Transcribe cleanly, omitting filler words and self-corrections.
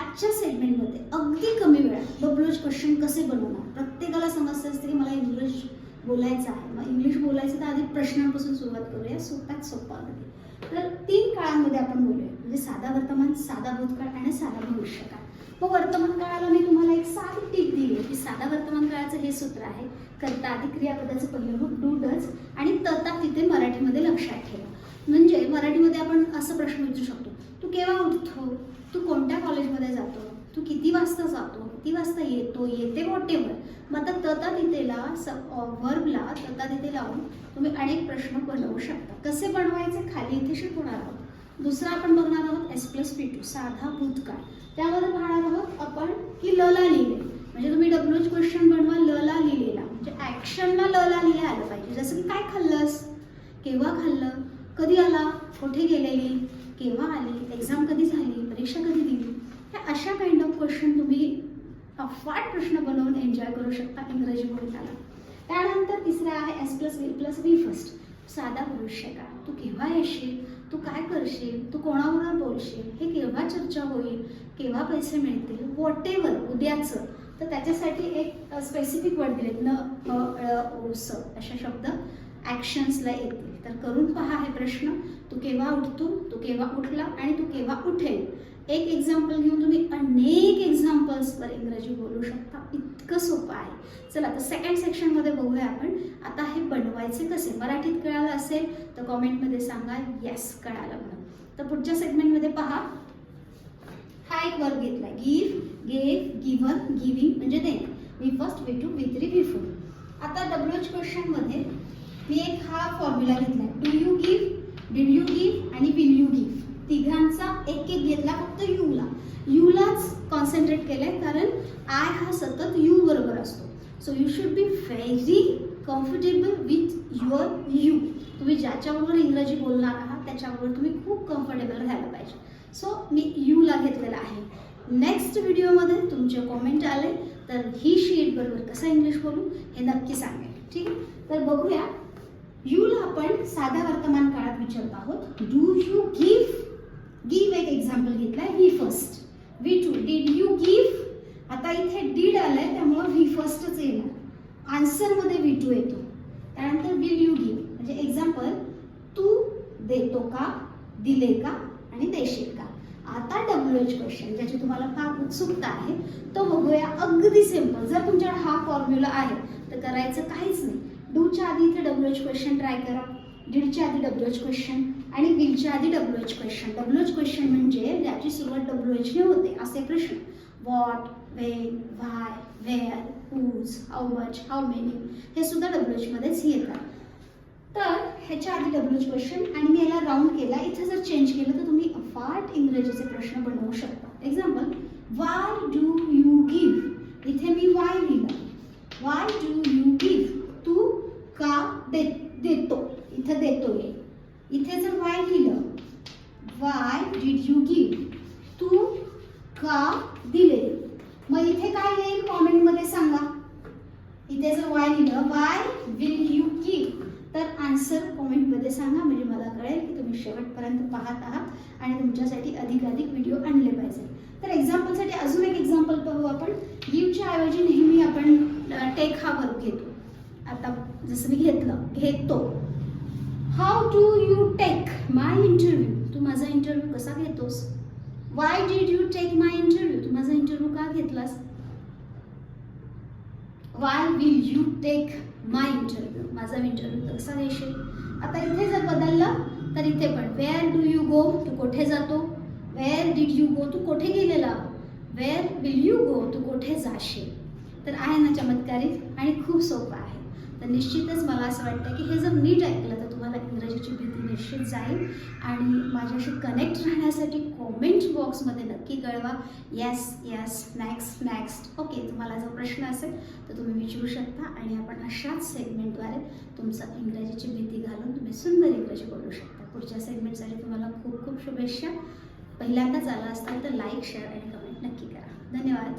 आजच्या सेगमेंटमध्ये अगदी कमी वेळात डब्ल्यूएच क्वेश्चन कसे बनवणार. प्रत्येकाला समस्या असते की मला इंग्लिश बोलायचं आहे, मग इंग्लिश बोलायचं तर आधी प्रश्नांपासून सुरुवात करूया, सोप्यात सोपा अगदी. तर 3 काळांमध्ये आपण बोलूया, म्हणजे साधा वर्तमान, साधा भूतकाळ आणि साधा भविष्यकाळ. मग वर्तमान काळाला मी तुम्हाला एक साधी टीप दिली की साधा वर्तमान काळाचं हे सूत्र आहे, कर्ता आधी क्रियापदाचं पहिलं रूप डू डज आणि तता तिथे मराठीमध्ये लक्षात ठेवा. म्हणजे मराठीमध्ये आपण असं प्रश्न विचारू शकतो, तू केव्हा उठतो, तू कोणत्या कॉलेजमध्ये जातो, तू किती वाजता जातो, किती वाजता येतो, येते वॉटेवर. मग आता तता तिथेला वर्बला तता तिथे लावून तुम्ही अनेक प्रश्न बनवू शकता. कसे बनवायचे खाली इथे शिकवणार आहोत. दुसरा आपण बघणार आहोत S+P2 साधा भूतकाळ. त्यामध्ये पाहणार आहोत आपण की ल ला लिहिले, म्हणजे तुम्ही डब्ल्यूएच क्वेश्चन बनवा ल ला लिहिलेला, म्हणजे ॲक्शनला ल ला लिहिलं आलं पाहिजे. जसं की काय खाल्लंस, केव्हा खाल्लं, कधी आला, कुठे गेलेली, केव्हा आली, एक्झाम कधी झाली, परीक्षा कधी दिली. ह्या अशा काइंड ऑफ क्वेश्चन तुम्ही अफाट प्रश्न बनवून एन्जॉय करू शकता इंग्रजी बोलताना. त्यानंतर तिसरा आहे S+V+V फर्स्ट साधा भविष्यकाळ. तू केव्हा येशील, तू काय करशील, तू कोणाबरोबर बोलशील, हे केव्हा चर्चा होईल, केव्हा पैसे मिळतील, वॉटेवर उद्याचं. तर त्याच्यासाठी एक स्पेसिफिक वर्ड दिलेत, न ओस अशा शब्द ॲक्शन्सला येतील. तर करून पहा हे प्रश्न. तू केव्हा उठतो, तू केव्हा उठला आणि तू केव्हा उठेल. एक एक्झाम्पल घेऊन तुम्ही अनेक एक्झाम्पल्सवर इंग्रजी बोलू शकता. इतकं सोपं आहे. चला तर सेकंड सेक्शनमध्ये बघूया आपण आता हे बनवायचे कसे. मराठीत कळालं असेल तर कॉमेंटमध्ये सांगा येस कळालं म्हणून. तर पुढच्या सेगमेंटमध्ये पहा, हा एक वर्ग घेतला, गिव्ह, गेव, गिव्हन, गिव्हिंग म्हणजे देणे. V1, V2, V3, V4. आता डब्ल्यूएच क्वेश्चनमध्ये मी एक हा फॉर्म्युला घेतला, do you give, did you give आणि विल यू गिव्ह. तिघांचा एक एक घेतला, फक्त यूला यूलाच कॉन्सन्ट्रेट केलंय कारण आय हा सतत यू बरोबर असतो. So you should be very comfortable with your you. तुम्ही ज्याच्याबरोबर इंग्रजी बोलणार आहात त्याच्याबरोबर तुम्ही खूप कम्फर्टेबल राहायला पाहिजे. सो मी यूला घेतलेला आहे. नेक्स्ट व्हिडिओमध्ये तुमचे कॉमेंट आले तर ही शीट बरोबर कसं इंग्लिश बोलू हे नक्की सांगेल. ठीक आहे, तर बघूया. यूला आपण साध्या वर्तमान काळात विचारत आहोत, डू यू गिव्ह. गिव्ह एक एक्झाम्पल घेतलाय, V first. V2, did you give. आता इथे डिड आलंय त्यामुळं व्ही फर्स्टच येणार. आन्सरमध्ये V2 येतो. त्यानंतर विल यू गिव्ह म्हणजे एक्झाम्पल, तू देतो का, दिले का आणि देशील का. आता डब्ल्यूएच क्वेश्चन ज्याची तुम्हाला फार उत्सुकता आहे तो बघूया. अगदी सिम्पल. जर तुमच्याकडे हा फॉर्म्युला आहे तर करायचं काहीच नाही. डूच्या आधी इथे डब्ल्यूएच क्वेश्चन ट्राय करा, डिडच्या आधी डब्ल्यूएच क्वेश्चन आणि विलच्या आधी डब्ल्यूएच क्वेश्चन. डब्ल्यूएच क्वेश्चन म्हणजे ज्याची सुरुवात डब्ल्यूएचने होते असे प्रश्न. What, when, why, where, whose, how much, how many हे सुद्धा डब्ल्यूएचमध्येच येतात. तर ह्याच्या आधी डब्ल्यूएच क्वेश्चन आणि मी याला राऊंड केला. इथे जर चेंज केलं तर तुम्ही अफाट इंग्रजीचे प्रश्न बनवू शकता. Example, why do you give. इथे मी वाय लिहिलं, वाय डू यू गिव्ह. तू का देतो, इथं देतोय. इथे जर वाय लिहिलं, वाय डिड यू गिव्ह. तू का दिले. मग इथे काय येईल कॉमेंटमध्ये सांगा. इथे जर वाय लिहिलं, वाय विल यू गिव्ह, तर आन्सर कॉमेंटमध्ये सांगा, म्हणजे मला कळेल की तुम्ही शेवटपर्यंत पाहत आहात आणि तुमच्यासाठी अधिकाधिक व्हिडिओ आणले पाहिजे. तर एक्झाम्पलसाठी अजून एक एक्झाम्पल पाहू आपण. गिव्हच्या ऐवजी नेहमी आपण टेक हा वर्ब घेतो. आता जसं मी घेतलं, घेतो. How do you take my interview. तू माझा इंटरव्ह्यू कसा घेतोस. Why did you take my interview. तू माझा इंटरव्ह्यू का घेतलास. Why will you take my interview. माझा इंटरव्ह्यू कसा घेशील. आता इथे जर बदललं तर इथे पण वेअर डू यू गो. तू कुठे जातो. Where did you go. तू कुठे गेलेला. Where will you go. तू कुठे जाशील. तर आहे ना चमत्कारिक आणि खूप सोपं आहे. तर निश्चितच मला असं वाटतं की हे जर नीट ऐकलं तर तुम्हाला इंग्रजीची भीती निश्चित जाईल. आणि माझ्याशी कनेक्ट राहण्यासाठी कॉमेंट बॉक्समध्ये नक्की कळवा, yes yes, next next. Okay, तुम्हाला जर प्रश्न असेल तर तुम्ही विचारू शकता आणि आपण अशाच सेगमेंटद्वारे तुमचं इंग्रजीची भीती घालून तुम्ही सुंदर इंग्रजी बोलू शकता. पुढच्या सेगमेंटसाठी तुम्हाला खूप खूप शुभेच्छा. पहिल्यांदाच आला असताल तर लाईक, शेअर आणि कमेंट नक्की करा. धन्यवाद.